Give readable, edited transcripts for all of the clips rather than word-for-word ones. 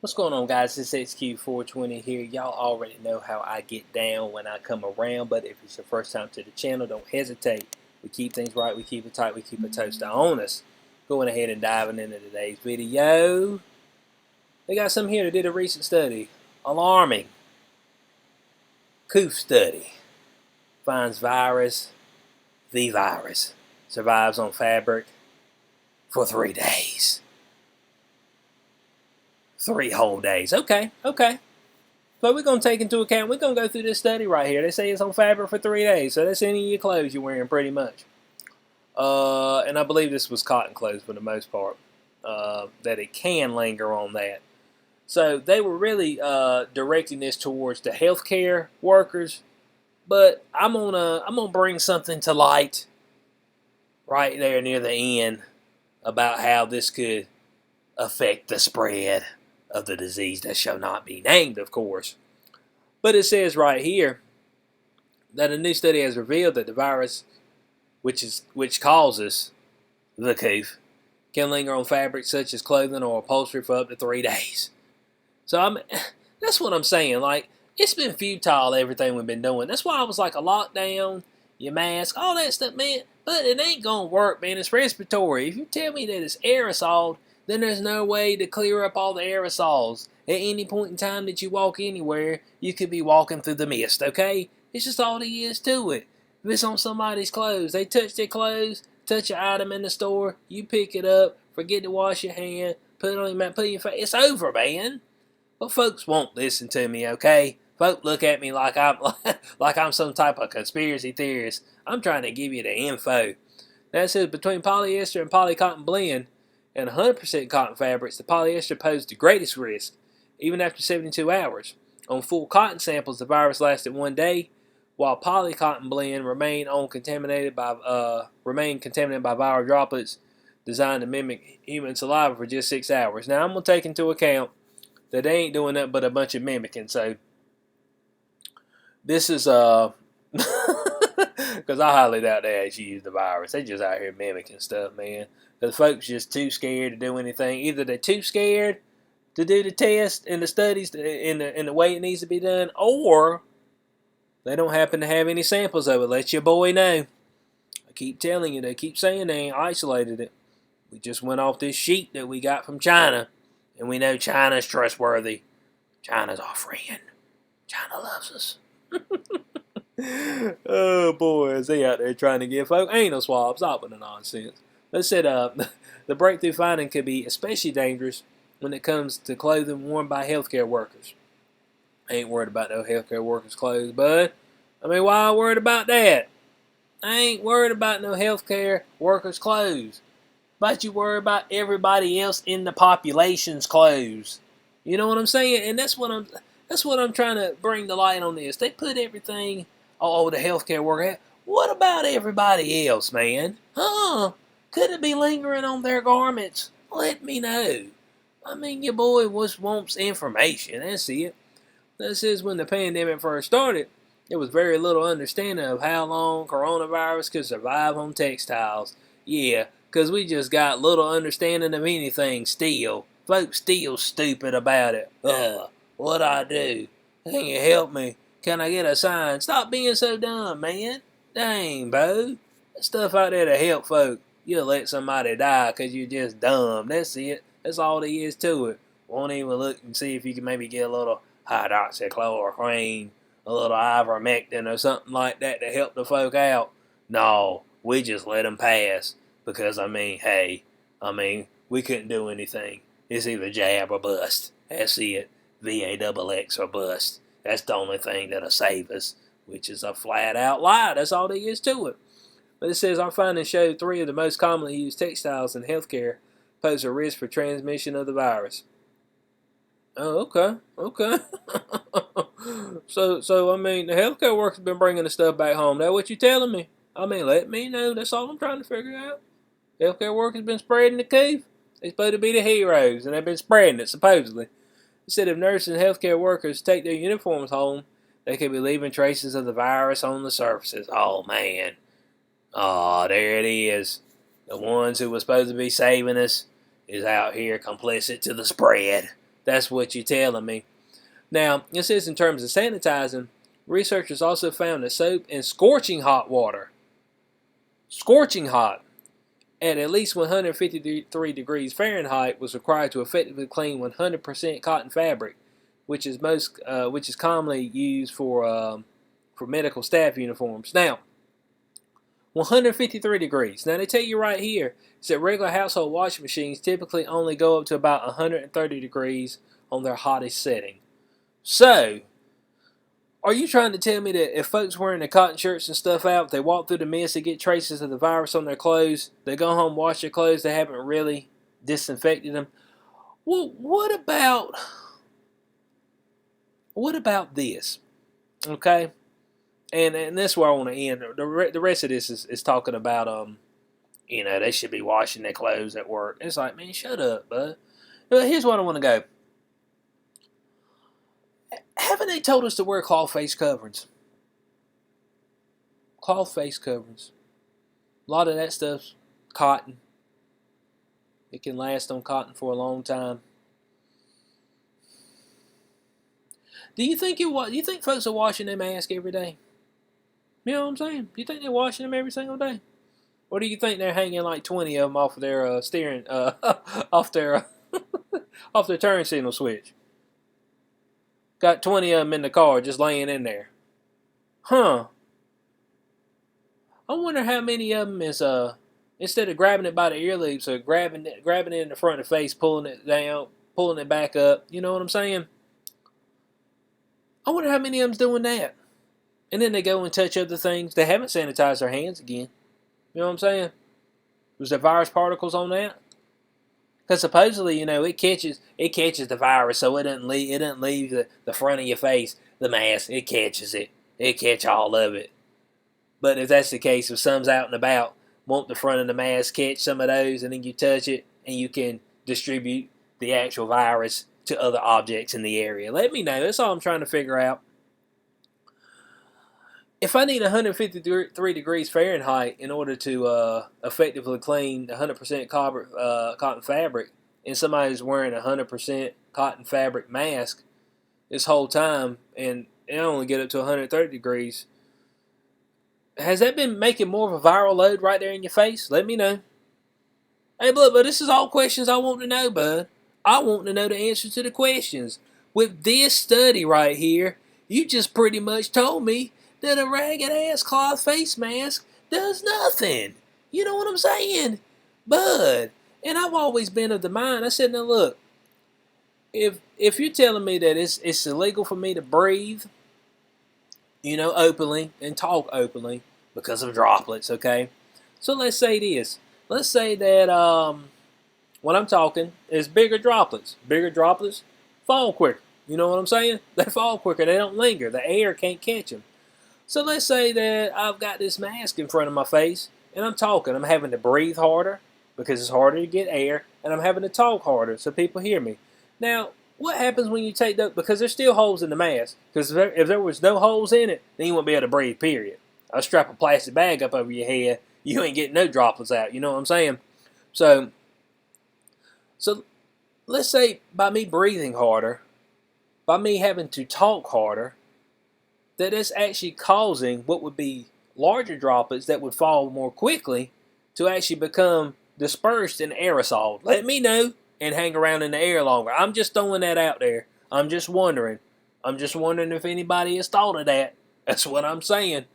What's going on, guys? It's XQ420 here. Y'all already know how I get down when I come around, but if it's your first time to the channel, don't hesitate. We keep things right, we keep it tight, we keep a toaster on us. Going ahead and diving into today's video. They got some here that did a recent study. Alarming. Coof study. Finds virus. The virus. Survives on fabric for 3 days. 3 whole days. Okay. So we're going to take into account, we're going to go through this study right here. They say it's on fabric for 3 days, so that's any of your clothes you're wearing pretty much. And I believe this was cotton clothes for the most part, that it can linger on that. So they were really directing this towards the healthcare workers, but I'm gonna bring something to light right there near the end about how this could affect the spread of the disease that shall not be named, of course. But it says right here that a new study has revealed that the virus, which causes the coof, can linger on fabrics such as clothing or upholstery for up to 3 days. So that's what I'm saying. Like, it's been futile, everything we've been doing. That's why I was like, a lockdown, your mask, all that stuff, man. But it ain't gonna work, man. It's respiratory. If you tell me that it's aerosol, then there's no way to clear up all the aerosols. At any point in time that you walk anywhere, you could be walking through the mist, okay? It's just all there is to it. If it's on somebody's clothes, they touch their clothes, touch an item in the store, you pick it up, forget to wash your hand, put it on your mouth, put it in your face. It's over, man. But folks won't listen to me, okay? Folks look at me like I'm some type of conspiracy theorist. I'm trying to give you the info. That says between polyester and polycotton blend and 100% cotton fabrics, the polyester posed the greatest risk, even after 72 hours. On full cotton samples, the virus lasted 1 day, while polycotton blend remained contaminated by viral droplets designed to mimic human saliva for just 6 hours. Now, I'm going to take into account that they ain't doing nothing but a bunch of mimicking, so this is, because I highly doubt they actually use the virus. They just out here mimicking stuff, man. The folks just too scared to do anything. Either they're too scared to do the test and the studies in the way it needs to be done, or they don't happen to have any samples of it. Let your boy know. I keep telling you, they keep saying they ain't isolated it. We just went off this sheet that we got from China, and we know China's trustworthy. China's our friend. China loves us. Oh boy, is they out there trying to give folk anal swabs. Stop with the nonsense. They said the breakthrough finding could be especially dangerous when it comes to clothing worn by healthcare workers. I ain't worried about no healthcare workers' clothes, bud. I mean, why am I worried about that? I ain't worried about no healthcare workers' clothes. But you worry about everybody else in the population's clothes. You know what I'm saying? And that's what I'm trying to bring the light on this. They put everything, the healthcare worker. What about everybody else, man? Huh? Could it be lingering on their garments? Let me know. I mean, your boy wants information. That's it. That says when the pandemic first started, there was very little understanding of how long coronavirus could survive on textiles. Yeah, because we just got little understanding of anything still. Folks still stupid about it. What I do? Can you help me? Can I get a sign? Stop being so dumb, man. Dang, Bo. That stuff out there to help folk. You'll let somebody die because you're just dumb. That's it. That's all there is to it. Won't even look and see if you can maybe get a little hydroxychloroquine, a little ivermectin or something like that to help the folk out. No, we just let them pass. Because, we couldn't do anything. It's either jab or bust. That's it. VAXX or bust. That's the only thing that'll save us, which is a flat-out lie. That's all there is to it. But it says, our findings showed 3 of the most commonly used textiles in healthcare pose a risk for transmission of the virus. Oh, okay. So, the healthcare workers have been bringing the stuff back home. That what you telling me? Let me know. That's all I'm trying to figure out. Healthcare workers been spreading the coof. They're supposed to be the heroes, and they've been spreading it, supposedly. It said if nurses and healthcare workers take their uniforms home, they could be leaving traces of the virus on the surfaces. Oh, man. Oh, there it is. The ones who were supposed to be saving us is out here complicit to the spread. That's what you're telling me. Now, it says in terms of sanitizing, researchers also found that soap in scorching hot water, scorching hot, at least 153 degrees Fahrenheit was required to effectively clean 100% cotton fabric, which is commonly used for medical staff uniforms. Now, 153 degrees. Now they tell you right here is that regular household washing machines typically only go up to about 130 degrees on their hottest setting. So, are you trying to tell me that if folks wearing the cotton shirts and stuff out, they walk through the mist, they get traces of the virus on their clothes, they go home, wash their clothes, they haven't really disinfected them? Well, what about this? Okay? And that's where I want to end. The rest of this is talking about, they should be washing their clothes at work. It's like, man, shut up, bud. But here's what I want to go. Haven't they told us to wear cloth face coverings? Cloth face coverings. A lot of that stuff's cotton. It can last on cotton for a long time. Do you think folks are washing their mask every day? You know what I'm saying? Do you think they're washing them every single day? Or do you think they're hanging like 20 of them off of their steering, off their turn signal switch? Got 20 of them in the car just laying in there. Huh. I wonder how many of them is, instead of grabbing it by the ear loops, or grabbing it in the front of the face, pulling it down, pulling it back up. You know what I'm saying? I wonder how many of them's doing that. And then they go and touch other things. They haven't sanitized their hands again. You know what I'm saying? Was there virus particles on that? Because supposedly, it catches the virus, so it doesn't leave the front of your face, the mask. It catches it. It catch all of it. But if that's the case, if some's out and about, won't the front of the mask catch some of those, and then you touch it, and you can distribute the actual virus to other objects in the area? Let me know. That's all I'm trying to figure out. If I need 153 degrees Fahrenheit in order to effectively clean 100% cotton fabric, and somebody's wearing a 100% cotton fabric mask this whole time, and it only get up to 130 degrees, has that been making more of a viral load right there in your face? Let me know. Hey, look, but this is all questions I want to know, bud. I want to know the answers to the questions. With this study right here, you just pretty much told me that a ragged-ass cloth face mask does nothing. You know what I'm saying? Bud. And I've always been of the mind, I said, now look, if you're telling me that it's illegal for me to breathe, openly and talk openly because of droplets, okay? So let's say this. Let's say that when I'm talking, it's bigger droplets. Bigger droplets fall quicker. You know what I'm saying? They fall quicker. They don't linger. The air can't catch them. So let's say that I've got this mask in front of my face, and I'm talking. I'm having to breathe harder because it's harder to get air, and I'm having to talk harder so people hear me. Now, what happens when you take those? Because there's still holes in the mask. Because if there was no holes in it, then you won't be able to breathe, period. I'll strap a plastic bag up over your head. You ain't getting no droplets out. You know what I'm saying? So let's say by me breathing harder, by me having to talk harder, that it's actually causing what would be larger droplets that would fall more quickly to actually become dispersed in aerosol. Let me know and hang around in the air longer. I'm just throwing that out there. I'm just wondering if anybody has thought of that. That's what I'm saying.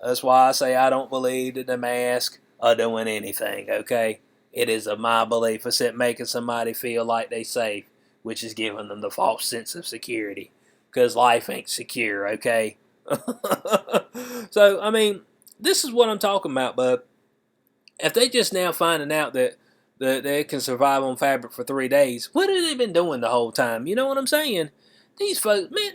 That's why I say I don't believe that the mask are doing anything, okay? It is of my belief except making somebody feel like they safe, which is giving them the false sense of security. Because life ain't secure, okay? So, I mean, this is what I'm talking about, bud. If they just now finding out that they can survive on fabric for 3 days, what have they been doing the whole time? You know what I'm saying? These folks, man,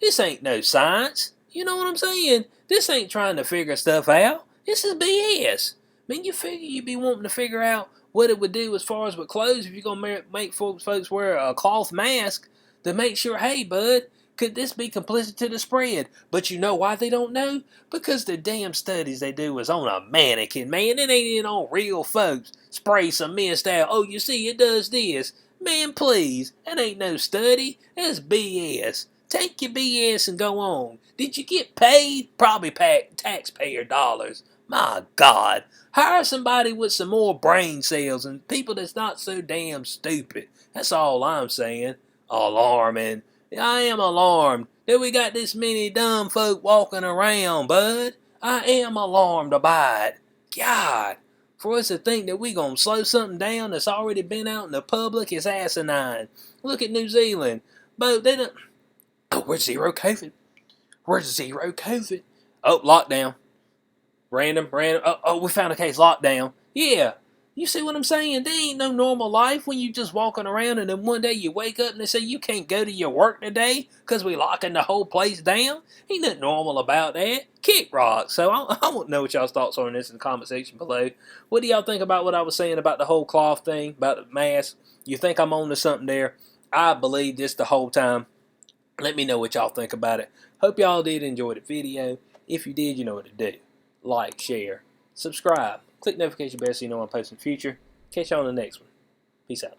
this ain't no science. You know what I'm saying? This ain't trying to figure stuff out. This is BS. I mean, you figure you'd be wanting to figure out what it would do as far as with clothes if you're going to make folks wear a cloth mask to make sure, hey, bud, could this be complicit to the spread? But you know why they don't know? Because the damn studies they do is on a mannequin, man. It ain't on real folks. Spray some mist out. Oh, you see, it does this. Man, please, that ain't no study. That's BS. Take your BS and go on. Did you get paid? Probably taxpayer dollars. My God. Hire somebody with some more brain cells and people that's not so damn stupid. That's all I'm saying. Alarming. I am alarmed that we got this many dumb folk walking around, bud. I am alarmed about it. God. For us to think that we gonna slow something down that's already been out in the public is asinine. Look at New Zealand. But they don't. Oh, we're zero COVID. We're zero COVID. Oh, lockdown. Random. Oh, we found a case. Lockdown. Yeah. You see what I'm saying? There ain't no normal life when you just walking around and then one day you wake up and they say you can't go to your work today because we locking the whole place down. Ain't nothing normal about that. Kick rock. So I want to know what y'all's thoughts are on this in the comment section below. What do y'all think about what I was saying about the whole cloth thing, about the mask? You think I'm on to something there? I believe this the whole time. Let me know what y'all think about it. Hope y'all did enjoy the video. If you did, you know what to do. Like, share, subscribe, click notification bell so you know when I post in the future. Catch y'all on the next one. Peace out.